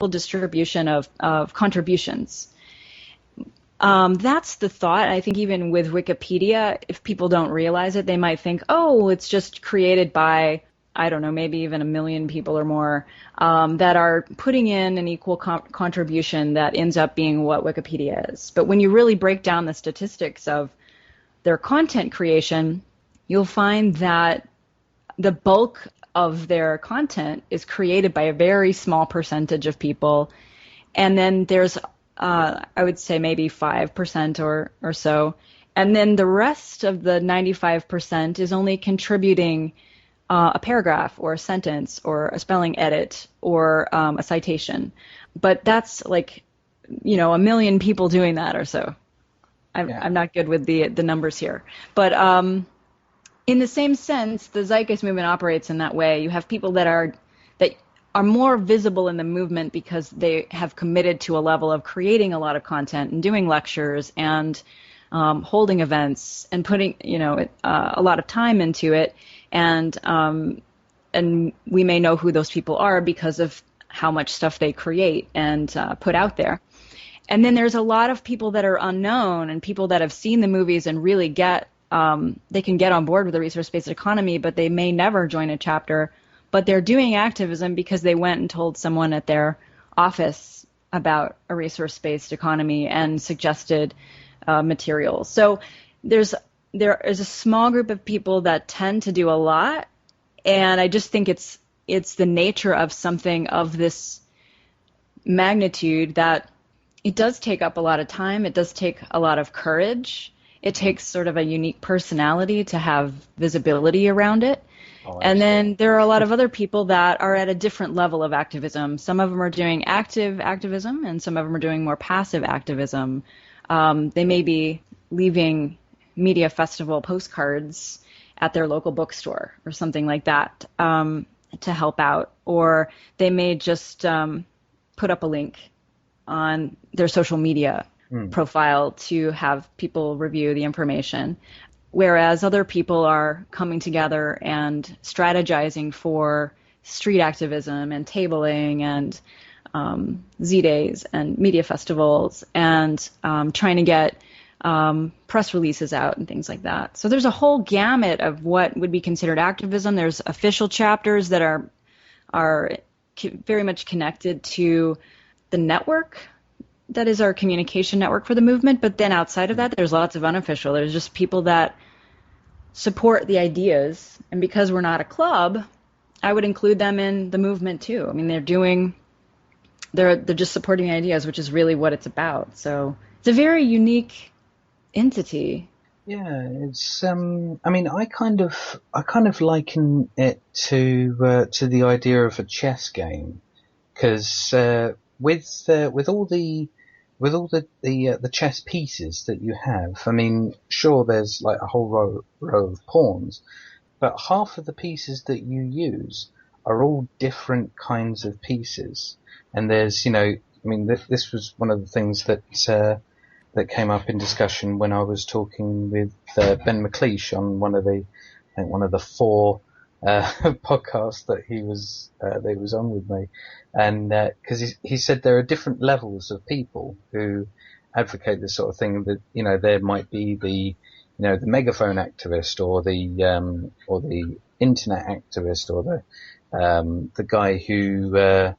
distribution of contributions. That's the thought. I think even with Wikipedia, if people don't realize it, they might think, oh, it's just created by, I don't know, maybe even 1 million people or more that are putting in an equal contribution that ends up being what Wikipedia is. But when you really break down the statistics of their content creation, you'll find that the bulk of their content is created by a very small percentage of people. And then there's I would say maybe 5% or so. And then the rest of the 95% is only contributing a paragraph or a sentence or a spelling edit or a citation. But that's like, 1 million people doing that or so. I'm not good with the numbers here. But in the same sense, the Zeitgeist movement operates in that way. You have people that are more visible in the movement because they have committed to a level of creating a lot of content and doing lectures and holding events and putting a lot of time into it, and we may know who those people are because of how much stuff they create and put out there. And then there's a lot of people that are unknown and people that have seen the movies and really they can get on board with the resource-based economy, but they may never join a chapter. But they're doing activism because they went and told someone at their office about a resource-based economy and suggested materials. So there is a small group of people that tend to do a lot, and I just think it's the nature of something of this magnitude that it does take up a lot of time. It does take a lot of courage. It takes sort of a unique personality to have visibility around it. And then there are a lot of other people that are at a different level of activism. Some of them are doing active activism, and some of them are doing more passive activism. They may be leaving media festival postcards at their local bookstore or something like that to help out. Or they may just put up a link on their social media profile to have people review the information. Whereas other people are coming together and strategizing for street activism and tabling and Z-Days and media festivals and trying to get press releases out and things like that. So there's a whole gamut of what would be considered activism. There's official chapters that are very much connected to the network that is our communication network for the movement. But then outside of that, there's lots of unofficial. There's just people that support the ideas. And because we're not a club, I would include them in the movement too. I mean, they're just supporting ideas, which is really what it's about. So it's a very unique entity. Yeah, it's. I mean, I kind of liken it to the idea of a chess game, because with all the chess pieces that you have, I mean, sure, there's like a whole row of pawns, but half of the pieces that you use are all different kinds of pieces. And there's, I mean, this was one of the things that came up in discussion when I was talking with Ben McLeish on one of the 4 podcasts that he was on with me, and because he said there are different levels of people who advocate this sort of thing. That there might be the megaphone activist, or the internet activist, or the guy who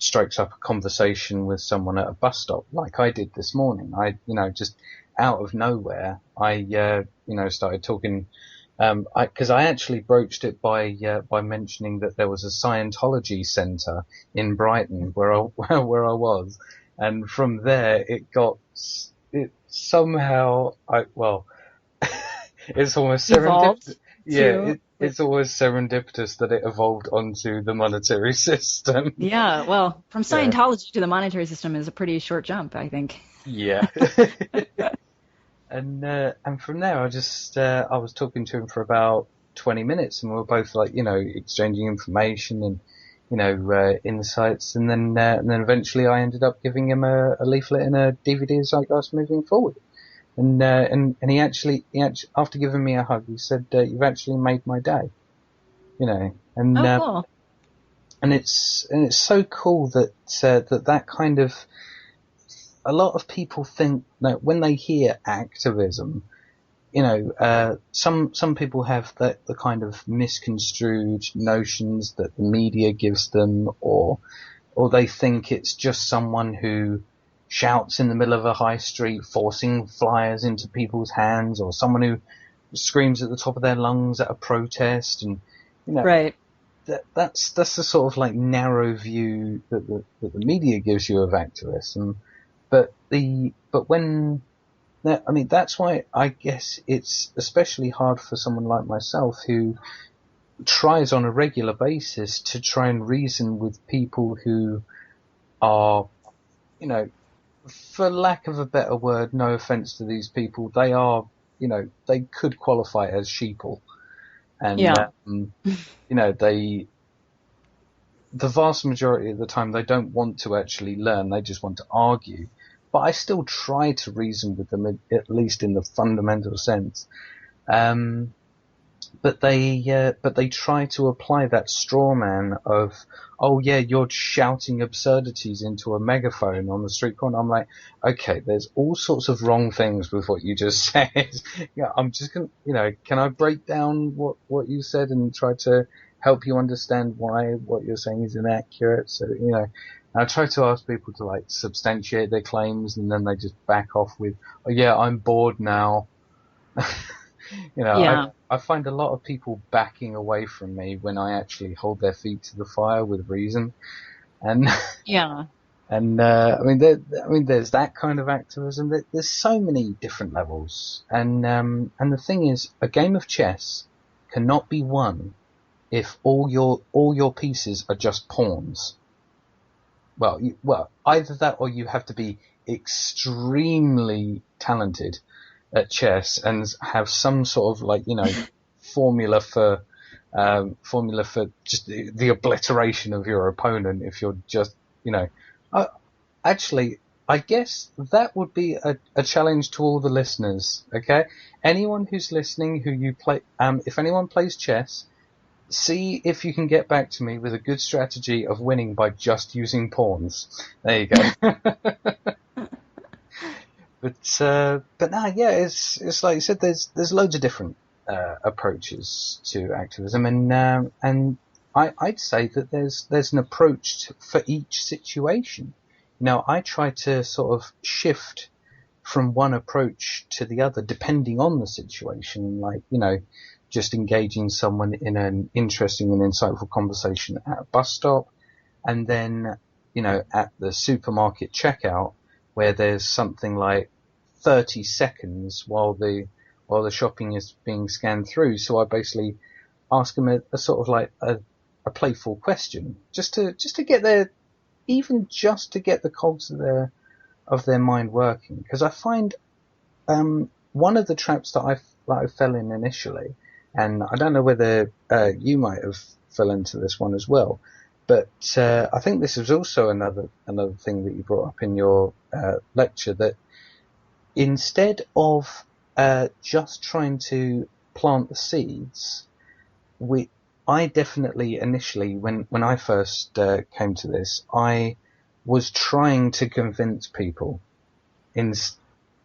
strikes up a conversation with someone at a bus stop, like I did this morning. I just out of nowhere, I started talking. Because I actually broached it by mentioning that there was a Scientology center in Brighton where I was, and from there it somehow it's almost serendipitous. Yeah, it's always serendipitous that it evolved onto the monetary system. Yeah, well, from Scientology to the monetary system is a pretty short jump, I think. Yeah. And from there, I was talking to him for about 20 minutes, and we were both exchanging information and insights, and then eventually I ended up giving him a leaflet and a DVD of Zeitgeist Moving Forward, and he actually after giving me a hug, he said, "You've actually made my day," and cool. and it's so cool that that kind of, a lot of people think that when they hear activism, some people have the kind of misconstrued notions that the media gives them, or they think it's just someone who shouts in the middle of a high street, forcing flyers into people's hands, or someone who screams at the top of their lungs at a protest, and you know Right. that's the sort of like narrow view that the media gives you of activists, and but when I mean, that's why I guess it's especially hard for someone like myself who tries on a regular basis to try and reason with people who are, you know, for lack of a better word, no offense to these people, they are, they could qualify as sheeple. And, Yeah. they, the vast majority of the time, they don't want to actually learn, they just want to argue. But I still try to reason with them, at least in the fundamental sense. Um, but they try to apply that straw man of, oh yeah, you're shouting absurdities into a megaphone on the street corner. I'm like, okay, there's all sorts of wrong things with what you just said. Yeah, I'm just gonna, can I break down what you said and try to help you understand why what you're saying is inaccurate? So, I try to ask people to like substantiate their claims, and then they just back off with, oh yeah, I'm bored now. I Yeah. I find a lot of people backing away from me when I actually hold their feet to the fire with reason, and Yeah. and there's that kind of activism. There's so many different levels, and the thing is, a game of chess cannot be won if all your pieces are just pawns. Well, either that or you have to be extremely talented at chess and have some sort of like, formula for formula for just the obliteration of your opponent. If you're just, uh, actually, I guess that would be a challenge to all the listeners. Okay, anyone who's listening, who you play, if anyone plays chess, see if you can get back to me with a good strategy of winning by just using pawns. There you go. But no, yeah, it's like you said. There's loads of different approaches to activism, and I'd say that there's an approach for each situation. Now, I try to sort of shift from one approach to the other depending on the situation. Like, just engaging someone in an interesting and insightful conversation at a bus stop, and then, at the supermarket checkout, where there's something like 30 seconds while the shopping is being scanned through. So I basically ask them a sort of like a playful question, just to get their, even just to get the cogs of their mind working. Because I find one of the traps that I fell in initially, and I don't know whether you might have fell into this one as well, but I think this is also another thing that you brought up in your lecture, that instead of just trying to plant the seeds, I definitely initially, when I first came to this, I was trying to convince people, in,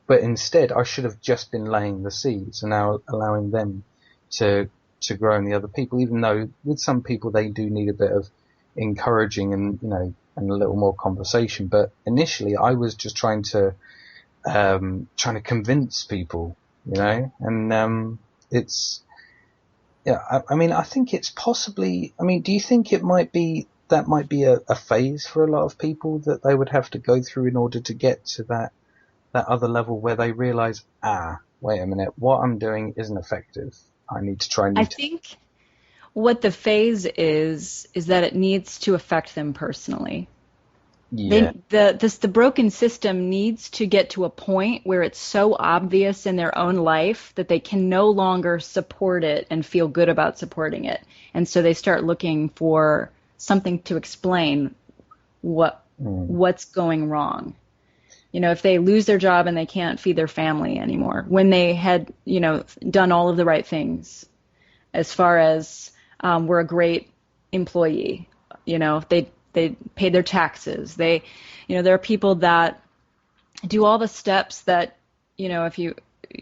but instead I should have just been laying the seeds and now allowing them to grow in the other people, even though with some people they do need a bit of encouraging and, and a little more conversation. But initially I was just trying to convince people, and it's, yeah, I mean, I think it's possibly, I mean, do you think that might be a phase for a lot of people that they would have to go through in order to get to that other level where they realize, wait a minute, what I'm doing isn't effective. I need to try I new. think what the phase is that it needs to affect them personally. Yeah. The broken system needs to get to a point where it's so obvious in their own life that they can no longer support it and feel good about supporting it. And so they start looking for something to explain what's going wrong. If they lose their job and they can't feed their family anymore, when they had, done all of the right things as far as we're a great employee, You know, they pay their taxes. There are people that do all the steps that, if you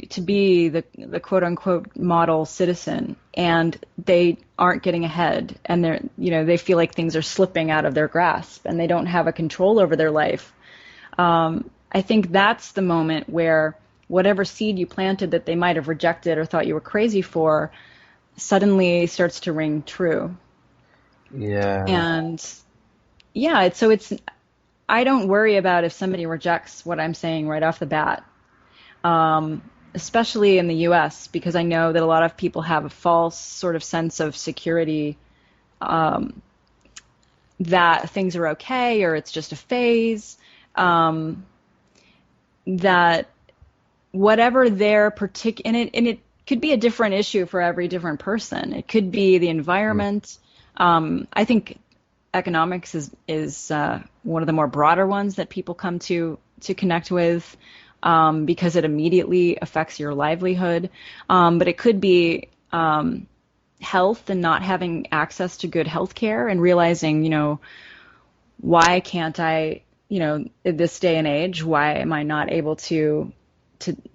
to be the quote unquote model citizen, and they aren't getting ahead, and they feel like things are slipping out of their grasp and they don't have a control over their life. I think that's the moment where whatever seed you planted that they might have rejected or thought you were crazy for suddenly starts to ring true. Yeah. And yeah, it's I don't worry about if somebody rejects what I'm saying right off the bat, especially in the US, because I know that a lot of people have a false sort of sense of security, that things are okay or it's just a phase, that whatever their particular, and it could be a different issue for every different person. It could be the Mm. environment. I think economics is one of the more broader ones that people come to connect with, because it immediately affects your livelihood. But it could be health and not having access to good health care and realizing, why can't I, in this day and age, why am I not able to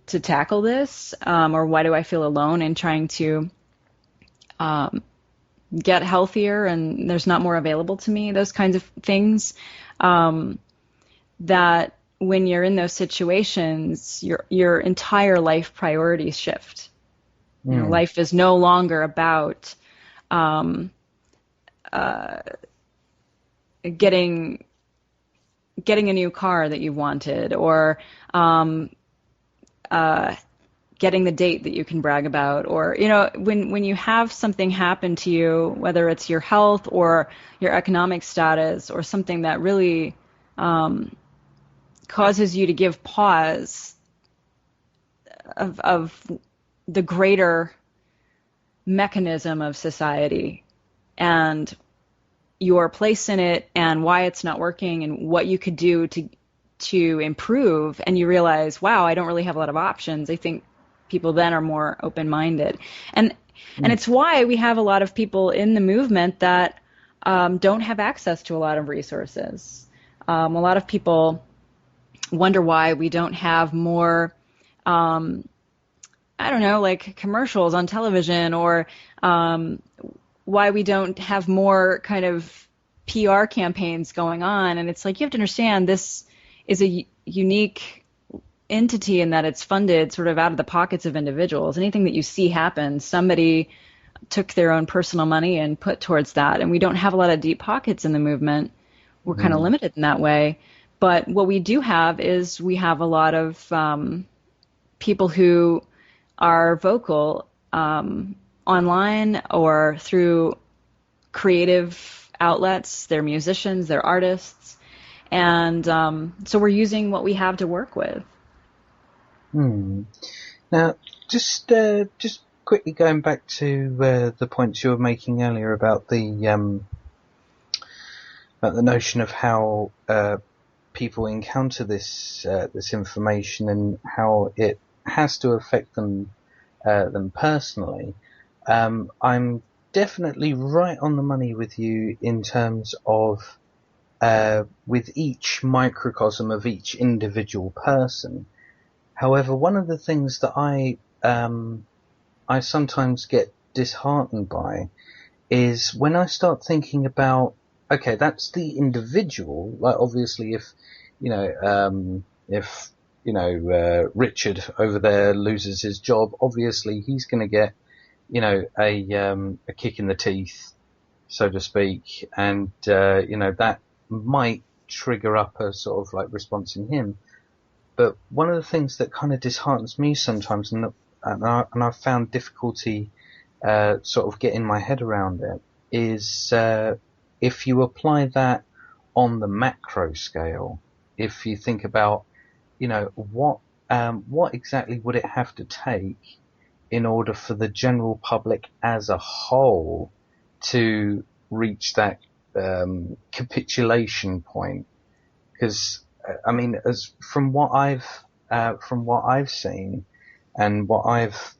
tackle this? Or why do I feel alone in trying to get healthier and there's not more available to me? Those kinds of things, that when you're in those situations, your entire life priorities shift. Mm. Life is no longer about um, getting getting a new car that you wanted, or um, getting the date that you can brag about, or when you have something happen to you, whether it's your health or your economic status or something that really causes you to give pause of the greater mechanism of society and your place in it and why it's not working and what you could do to improve, and you realize, wow, I don't really have a lot of options. I think people then are more open-minded. And Mm. it's why we have a lot of people in the movement that don't have access to a lot of resources. A lot of people wonder why we don't have more, I don't know, like commercials on television, or why we don't have more kind of PR campaigns going on. And it's like, you have to understand, this is a unique entity in that it's funded sort of out of the pockets of individuals. Anything that you see happen, somebody took their own personal money and put towards that. And we don't have a lot of deep pockets in the movement. We're kind of Mm. limited in that way. But what we do have is we have a lot of people who are vocal, online or through creative outlets. They're musicians, they're artists, and so we're using what we have to work with. Mm. Now, just quickly going back to the points you were making earlier about the notion of how people encounter this information and how it has to affect them personally. I'm definitely right on the money with you in terms of with each microcosm of each individual person. However, one of the things that I sometimes get disheartened by is when I start thinking about, okay, that's the individual. Like, obviously, if Richard over there loses his job, obviously he's going to get, a kick in the teeth, so to speak, and that might trigger up a sort of like response in him. But one of the things that kind of disheartens me sometimes, and I've found difficulty sort of getting my head around it, is if you apply that on the macro scale. If you think about, what exactly would it have to take in order for the general public as a whole to reach that capitulation point? Because I mean, as from what I've seen and what I've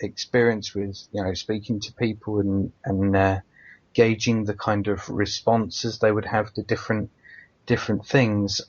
experienced with speaking to people and gauging the kind of responses they would have to different things.